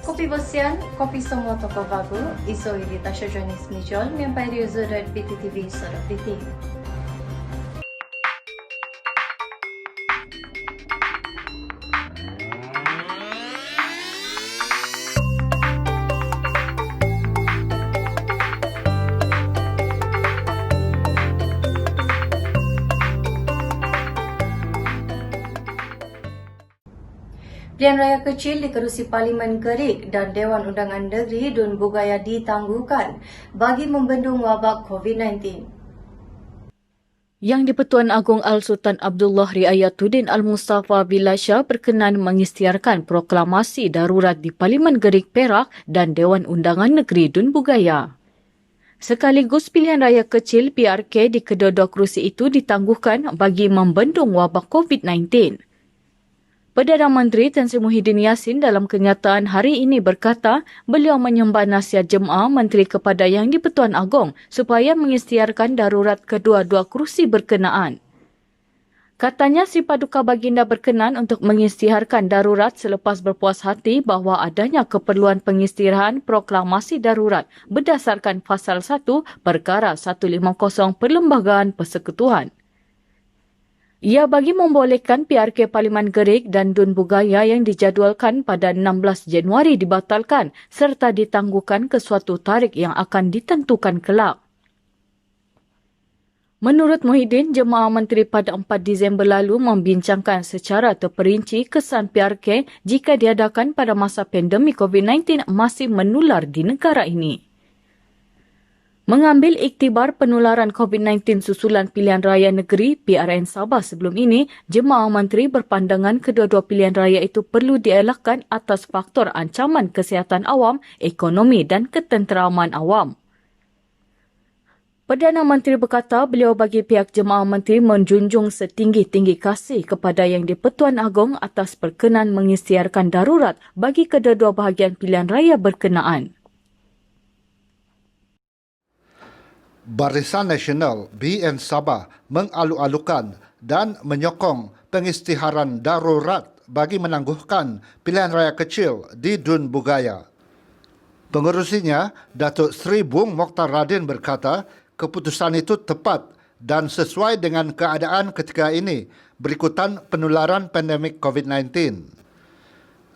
Kopi Bosian, kopi semua toko bagu, iso ilita syojonis mijol, mempai riuzo dan PTTV sorok titik. Pilihan raya kecil di kerusi Parlimen Gerik dan Dewan Undangan Negeri Dun Bugaya ditangguhkan bagi membendung wabak COVID-19. Yang di-Pertuan Agong Al-Sultan Abdullah Riayatuddin Al-Mustafa Bilasya berkenan mengisytiharkan proklamasi darurat di Parlimen Gerik Perak dan Dewan Undangan Negeri Dun Bugaya. Sekaligus pilihan raya kecil PRK di kedua-dua kerusi itu ditangguhkan bagi membendung wabak COVID-19. Perdana Menteri Tan Sri Muhyiddin Yassin dalam kenyataan hari ini berkata beliau menyembah nasihat jemaah menteri kepada Yang di-Pertuan Agong supaya mengisytiharkan darurat kedua-dua kerusi berkenaan. Katanya Sri Paduka Baginda berkenan untuk mengisytiharkan darurat selepas berpuas hati bahawa adanya keperluan pengisytiharan proklamasi darurat berdasarkan Fasal 1 Perkara 150 Perlembagaan Persekutuan. Ia bagi membolehkan PRK Parlimen Gerik dan Dun Bugaya yang dijadualkan pada 16 Januari dibatalkan serta ditangguhkan ke suatu tarikh yang akan ditentukan kelak. Menurut Muhyiddin, jemaah menteri pada 4 Disember lalu membincangkan secara terperinci kesan PRK jika diadakan pada masa pandemik COVID-19 masih menular di negara ini. Mengambil iktibar penularan COVID-19 susulan pilihan raya negeri PRN Sabah sebelum ini, jemaah menteri berpandangan kedua-dua pilihan raya itu perlu dielakkan atas faktor ancaman kesihatan awam, ekonomi dan ketenteraman awam. Perdana Menteri berkata beliau bagi pihak jemaah menteri menjunjung setinggi-tinggi kasih kepada Yang di-Pertuan Agong atas berkenan mengisytiharkan darurat bagi kedua-dua bahagian pilihan raya berkenaan. Barisan Nasional BN Sabah mengalu-alukan dan menyokong pengisytiharan darurat bagi menangguhkan pilihan raya kecil di Dun Bugaya. Pengerusinya, Datuk Seri Bung Mokhtar Radin berkata, keputusan itu tepat dan sesuai dengan keadaan ketika ini berikutan penularan pandemik COVID-19.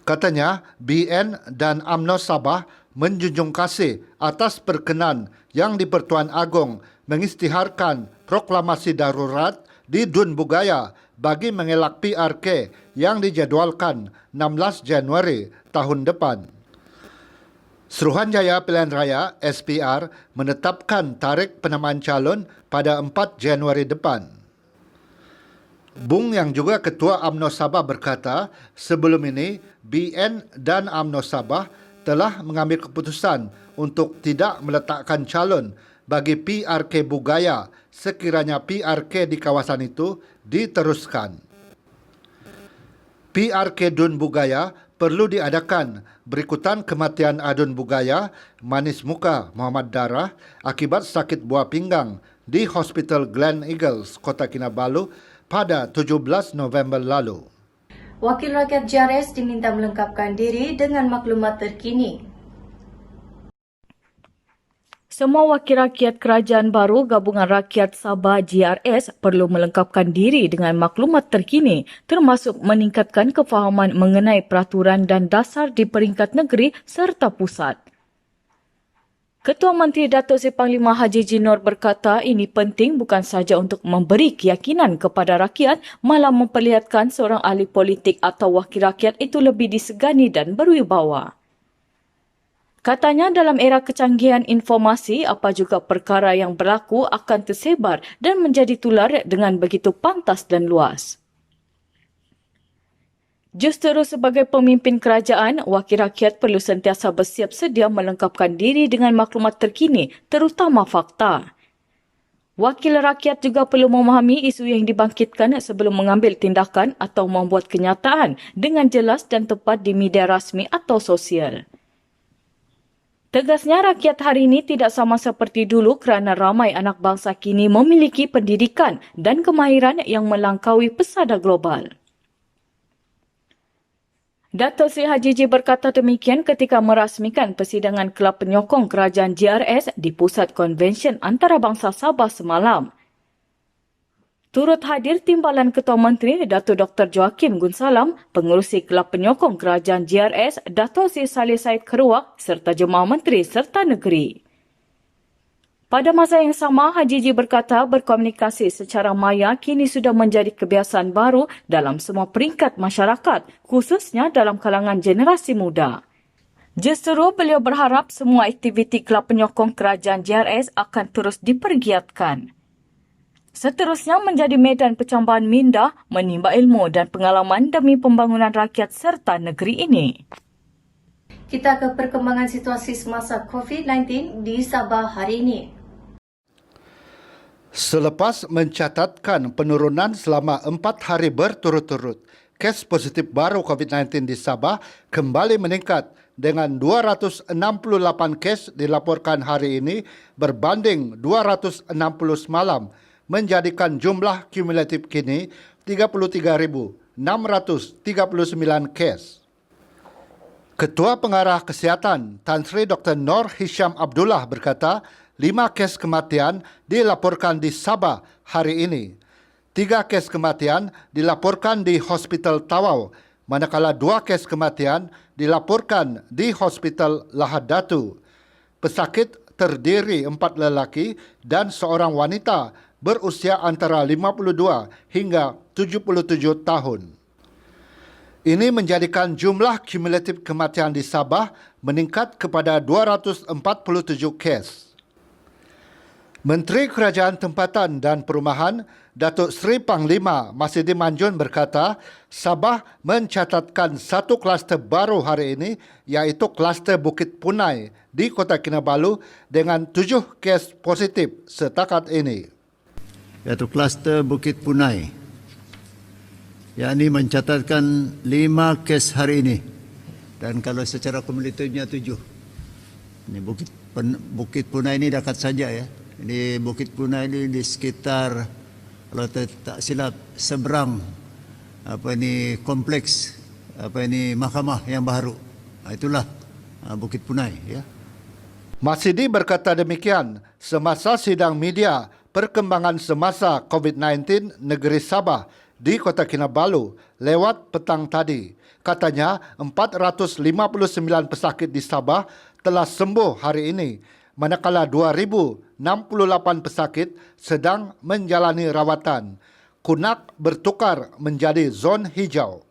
Katanya, BN dan UMNO Sabah menjunjung kasih atas perkenan Yang di-Pertuan Agong mengisytiharkan proklamasi darurat di Dun Bugaya bagi mengelak PRK yang dijadualkan 16 Januari tahun depan. Suruhanjaya Pilihan Raya SPR menetapkan tarikh penamaan calon pada 4 Januari depan. Bung yang juga Ketua UMNO Sabah berkata, sebelum ini BN dan UMNO Sabah telah mengambil keputusan untuk tidak meletakkan calon bagi PRK Bugaya sekiranya PRK di kawasan itu diteruskan. PRK Dun Bugaya perlu diadakan berikutan kematian Adun Bugaya, manis muka Muhammad Darah akibat sakit buah pinggang di Hospital Glen Eagles, Kota Kinabalu pada 17 November lalu. Wakil Rakyat JRS diminta melengkapkan diri dengan maklumat terkini. Semua wakil rakyat kerajaan baru Gabungan Rakyat Sabah GRS perlu melengkapkan diri dengan maklumat terkini termasuk meningkatkan kefahaman mengenai peraturan dan dasar di peringkat negeri serta pusat. Ketua Menteri Datuk Seri Panglima Haji Jinor berkata ini penting bukan sahaja untuk memberi keyakinan kepada rakyat, malah memperlihatkan seorang ahli politik atau wakil rakyat itu lebih disegani dan berwibawa. Katanya dalam era kecanggihan informasi, apa juga perkara yang berlaku akan tersebar dan menjadi tular dengan begitu pantas dan luas. Justeru sebagai pemimpin kerajaan, wakil rakyat perlu sentiasa bersiap sedia melengkapkan diri dengan maklumat terkini, terutama fakta. Wakil rakyat juga perlu memahami isu yang dibangkitkan sebelum mengambil tindakan atau membuat kenyataan dengan jelas dan tepat di media rasmi atau sosial. Tegasnya rakyat hari ini tidak sama seperti dulu kerana ramai anak bangsa kini memiliki pendidikan dan kemahiran yang melangkaui pesada global. Datuk Seri Haji J berkata demikian ketika merasmikan persidangan Kelab Penyokong Kerajaan JRS di Pusat Konvensyen Antarabangsa Sabah semalam. Turut hadir Timbalan Ketua Menteri Datuk Dr. Joaquim Gunsalam, Pengerusi Kelab Penyokong Kerajaan JRS Datuk Seri Saleh Said Keruak serta Jemaah Menteri serta Negeri. Pada masa yang sama, Haji J berkata berkomunikasi secara maya kini sudah menjadi kebiasaan baru dalam semua peringkat masyarakat, khususnya dalam kalangan generasi muda. Justeru beliau berharap semua aktiviti Kelab Penyokong Kerajaan JRS akan terus dipergiatkan. Seterusnya menjadi medan percambahan minda, menimba ilmu dan pengalaman demi pembangunan rakyat serta negeri ini. Kita ke perkembangan situasi semasa COVID-19 di Sabah hari ini. Selepas mencatatkan penurunan selama 4 hari berturut-turut, kes positif baru COVID-19 di Sabah kembali meningkat dengan 268 kes dilaporkan hari ini berbanding 260 semalam, menjadikan jumlah kumulatif kini 33,639 kes. Ketua Pengarah Kesihatan Tan Sri Dr. Nur Hisham Abdullah berkata, 5 kes kematian dilaporkan di Sabah hari ini. 3 kes kematian dilaporkan di Hospital Tawau, manakala 2 kes kematian dilaporkan di Hospital Lahad Datu. Pesakit terdiri 4 lelaki dan seorang wanita berusia antara 52 hingga 77 tahun. Ini menjadikan jumlah kumulatif kematian di Sabah meningkat kepada 247 kes. Menteri Kerajaan Tempatan dan Perumahan Datuk Seri Panglima Masidi Manjun berkata, Sabah mencatatkan satu kluster baru hari ini, iaitu kluster Bukit Punai di Kota Kinabalu dengan 7 kes positif setakat ini. Iaitu kluster Bukit Punai, yakni mencatatkan 5 kes hari ini, dan kalau secara kumulatifnya 7. Ini Bukit Punai ini dekat saja ya. Ini Bukit Punai ini di sekitar, kalau tak silap, seberang kompleks mahkamah yang baru. Itulah Bukit Punai ya. Masidi berkata demikian semasa sidang media perkembangan semasa COVID-19 negeri Sabah di Kota Kinabalu lewat petang tadi. Katanya 459 pesakit di Sabah telah sembuh hari ini, manakala 2,068 pesakit sedang menjalani rawatan. Kunak bertukar menjadi zon hijau.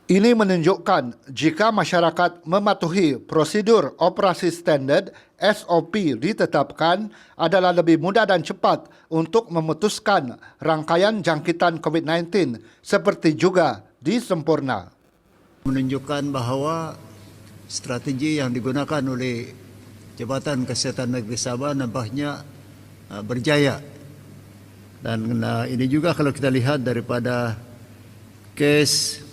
Ini menunjukkan jika masyarakat mematuhi prosedur operasi standard SOP ditetapkan adalah lebih mudah dan cepat untuk memutuskan rangkaian jangkitan COVID-19 seperti juga disempurna. Menunjukkan bahawa strategi yang digunakan oleh Jabatan Kesihatan Negeri Sabah nampaknya berjaya. Dan ini juga kalau kita lihat daripada kes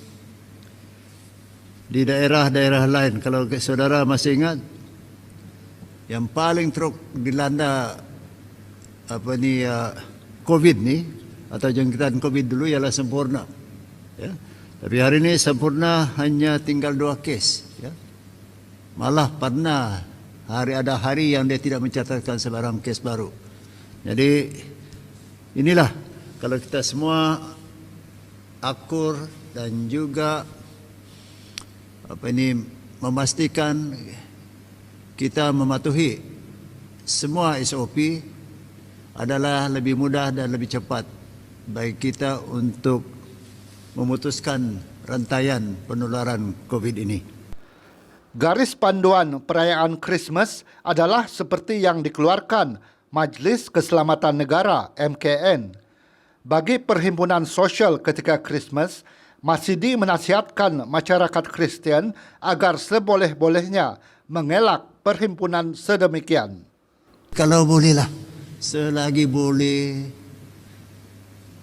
di daerah-daerah lain. Kalau saudara masih ingat, yang paling teruk dilanda COVID ni atau jangkitan COVID dulu ialah Sempurna. Ya. Tapi hari ini Sempurna hanya tinggal 2 kes. Ya. Malah pernah ada hari yang dia tidak mencatatkan sebarang kes baru. Jadi inilah kalau kita semua akur dan juga memastikan kita mematuhi semua SOP adalah lebih mudah dan lebih cepat bagi kita untuk memutuskan rantaian penularan COVID ini. Garis panduan perayaan Christmas adalah seperti yang dikeluarkan Majlis Keselamatan Negara MKN. Bagi perhimpunan sosial ketika Christmas, Masidi menasihatkan masyarakat Kristian agar seboleh-bolehnya mengelak perhimpunan sedemikian. Kalau bolehlah, selagi boleh,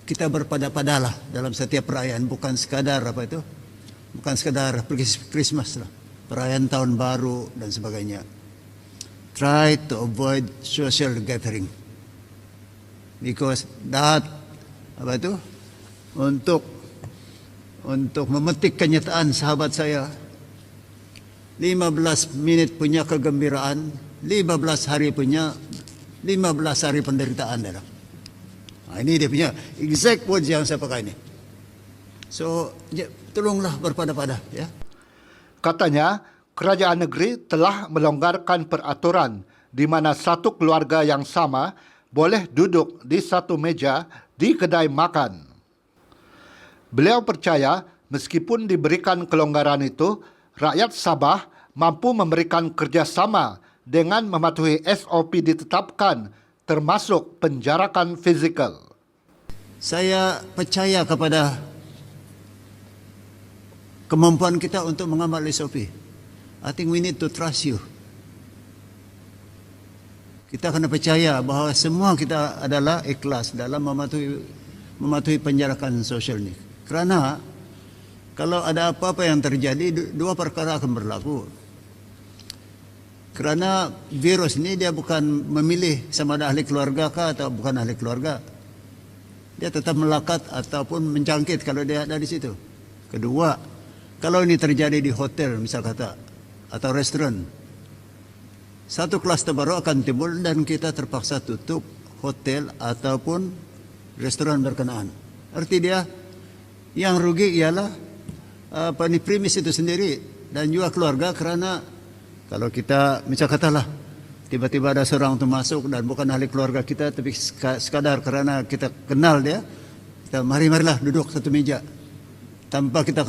kita berpada-padalah dalam setiap perayaan, bukan sekadar bukan sekadar Christmas lah. Perayaan tahun baru dan sebagainya. Try to avoid social gathering. Because that untuk memetik kenyataan sahabat saya. 15 minit punya kegembiraan, 15 hari punya 15 hari penderitaan. Ini dia punya exact words yang saya pakai ini. So, tolonglah berpada-pada ya. Katanya, kerajaan negeri telah melonggarkan peraturan di mana satu keluarga yang sama boleh duduk di satu meja di kedai makan. Beliau percaya meskipun diberikan kelonggaran itu, rakyat Sabah mampu memberikan kerjasama dengan mematuhi SOP ditetapkan, termasuk penjarakan fizikal. Saya percaya kepada kemampuan kita untuk mengamal SOP. I think we need to trust you. Kita kena percaya bahawa semua kita adalah ikhlas dalam mematuhi penjarakan sosial ini. Kerana kalau ada apa-apa yang terjadi, dua perkara akan berlaku. Kerana virus ini dia bukan memilih sama ada ahli keluarga kah atau bukan ahli keluarga. Dia tetap melekat ataupun menjangkit kalau dia ada di situ. Kedua, kalau ini terjadi di hotel misal kata atau restoran, satu kluster baru akan timbul dan kita terpaksa tutup hotel ataupun restoran berkenaan. Arti dia yang rugi ialah premis itu sendiri dan juga keluarga, kerana kalau kita misal katalah tiba-tiba ada seorang itu masuk dan bukan ahli keluarga kita tapi sekadar kerana kita kenal dia, kita marilah duduk satu meja tanpa kita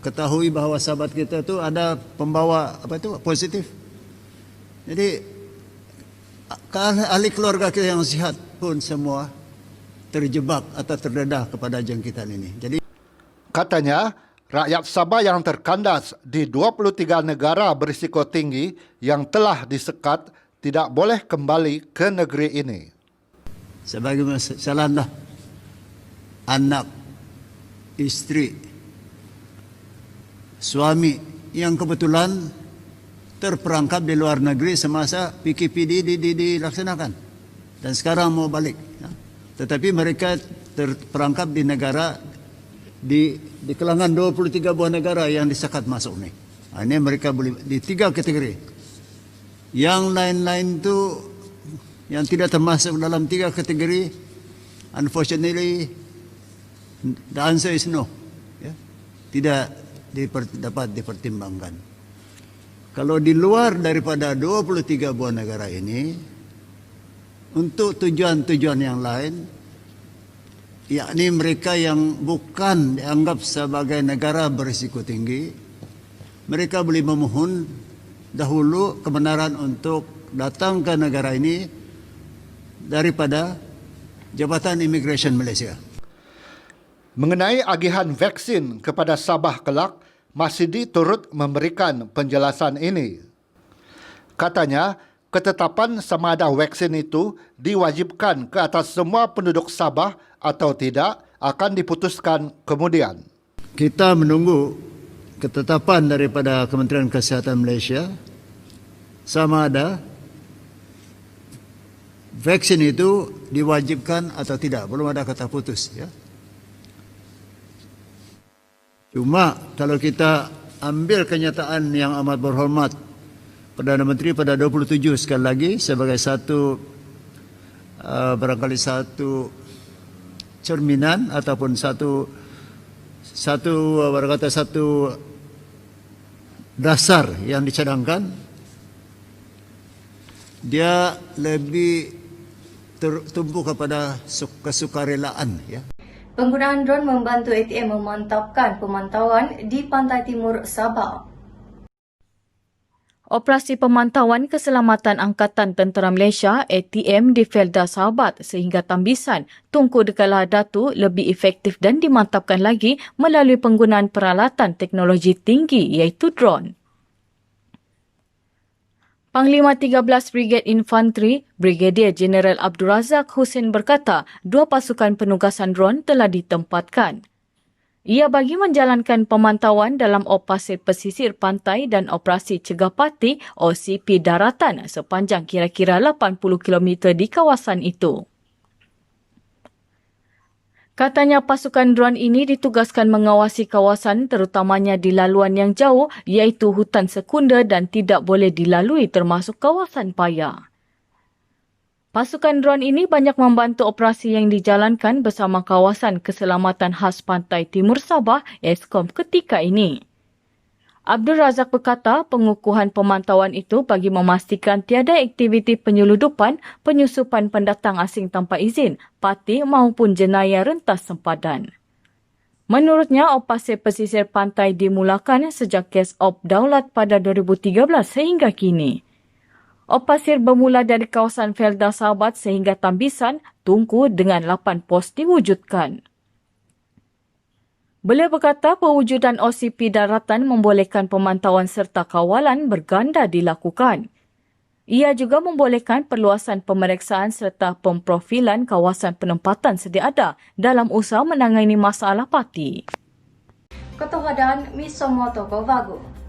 ketahui bahawa sahabat kita itu ada pembawa positif. Jadi ahli keluarga kita yang sihat pun semua terjebak atau terdedah kepada jangkitan ini. Jadi Katanya, rakyat Sabah yang terkandas di 23 negara berisiko tinggi yang telah disekat tidak boleh kembali ke negeri ini. sebagai masalahlah anak, istri, suami yang kebetulan terperangkap di luar negeri semasa PKPD dilaksanakan dan sekarang mau balik. Tetapi mereka terperangkap di negara di kalangan 23 buah negara yang disekat masuk nih. Ini mereka boleh di 3 kategori. Yang lain-lain itu yang tidak termasuk dalam 3 kategori, unfortunately the answer is no. Ya. Tidak dapat dipertimbangkan. Kalau di luar daripada 23 buah negara ini, untuk tujuan-tujuan yang lain, yakni mereka yang bukan dianggap sebagai negara berisiko tinggi, mereka boleh memohon dahulu kebenaran untuk datang ke negara ini daripada Jabatan Imigresen Malaysia. Mengenai agihan vaksin kepada Sabah kelak, Masidi turut memberikan penjelasan ini. Katanya, ketetapan sama ada vaksin itu diwajibkan ke atas semua penduduk Sabah atau tidak akan diputuskan kemudian. Kita menunggu ketetapan daripada Kementerian Kesihatan Malaysia sama ada vaksin itu diwajibkan atau tidak. Belum ada kata putus. Ya. Cuma kalau kita ambil kenyataan yang amat berhormat Perdana Menteri pada 27 sekali lagi sebagai satu barangkali satu cerminan ataupun satu berkata satu dasar yang dicadangkan, dia lebih tertumpu kepada kesukarelaan. Ya. Penggunaan drone membantu ATM memantapkan pemantauan di pantai timur Sabah. Operasi Pemantauan Keselamatan Angkatan Tentera Malaysia ATM di Felda Sahabat sehingga Tambisan Tunku Dekala Datu lebih efektif dan dimantapkan lagi melalui penggunaan peralatan teknologi tinggi iaitu drone. Panglima 13 Brigade Infanteri, Brigadier Jeneral Abdul Razak Hussein berkata, 2 pasukan penugasan drone telah ditempatkan. Ia bagi menjalankan pemantauan dalam operasi pesisir pantai dan operasi cegah pati OCP daratan sepanjang kira-kira 80 km di kawasan itu. Katanya pasukan drone ini ditugaskan mengawasi kawasan terutamanya di laluan yang jauh iaitu hutan sekunder dan tidak boleh dilalui termasuk kawasan paya. Pasukan drone ini banyak membantu operasi yang dijalankan bersama Kawasan Keselamatan Khas Pantai Timur Sabah (ESKOM) ketika ini. Abdul Razak berkata pengukuhan pemantauan itu bagi memastikan tiada aktiviti penyeludupan, penyusupan pendatang asing tanpa izin, parti maupun jenayah rentas sempadan. Menurutnya, operasi pesisir pantai dimulakan sejak kes Op Daulat pada 2013 sehingga kini. Operasi bermula dari kawasan Felda Sahabat sehingga Tambisan, Tungku dengan 8 pos diwujudkan. Beliau berkata pewujudan OCP daratan membolehkan pemantauan serta kawalan berganda dilakukan. Ia juga membolehkan perluasan pemeriksaan serta pemprofilan kawasan penempatan sedia ada dalam usaha menangani masalah parti. Ketuhadan Misomoto Kovago.